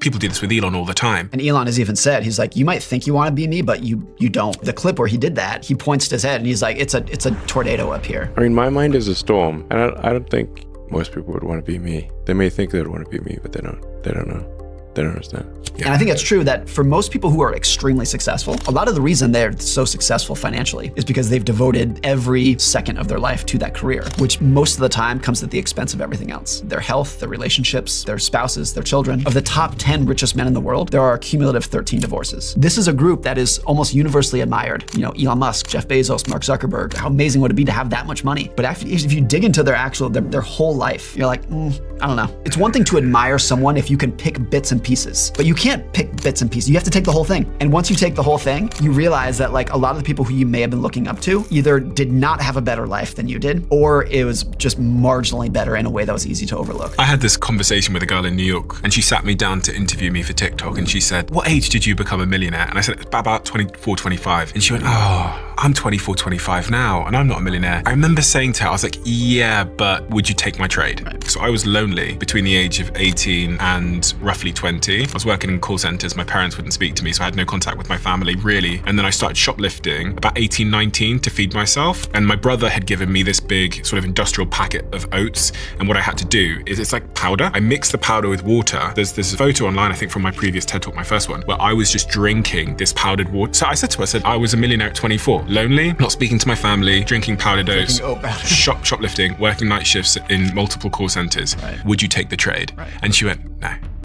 People do this with Elon all the time. And Elon has even said, he's like, you might think you want to be me, but you don't. The clip where he did that, he points to his head and he's like, it's a tornado up here. I mean, my mind is a storm, and I don't think most people would want to be me. They may think they would want to be me, but they don't know. They don't understand. Yeah. And I think it's true that for most people who are extremely successful, a lot of the reason they're so successful financially is because they've devoted every second of their life to that career, which most of the time comes at the expense of everything else. Their health, their relationships, their spouses, their children. Of the top 10 richest men in the world, there are a cumulative 13 divorces. This is a group that is almost universally admired. You know, Elon Musk, Jeff Bezos, Mark Zuckerberg. How amazing would it be to have that much money? But if you dig into their whole life, you're like, I don't know. It's one thing to admire someone if you can pick bits and pieces, but you can't pick bits and pieces. You have to take the whole thing. And once you take the whole thing, you realize that like a lot of the people who you may have been looking up to either did not have a better life than you did, or it was just marginally better in a way that was easy to overlook. I had this conversation with a girl in New York, and she sat me down to interview me for TikTok, and she said, what age did you become a millionaire? And I said, about 24, 25. And she went, oh, I'm 24, 25 now, and I'm not a millionaire. I remember saying to her, I was like, yeah, but would you take my trade? Right. So I was lonely between the age of 18 and roughly 20. I was working in call centers. My parents wouldn't speak to me, so I had no contact with my family, really. And then I started shoplifting about 18, 19 to feed myself. And my brother had given me this big sort of industrial packet of oats. And what I had to do is it's like powder. I mixed the powder with water. There's a photo online, I think from my previous TED Talk, my first one, where I was just drinking this powdered water. So I said to her, I was a millionaire at 24, lonely, not speaking to my family, drinking powdered oats, shoplifting, working night shifts in multiple call centers. Right. Would you take the trade? Right. And she went, no.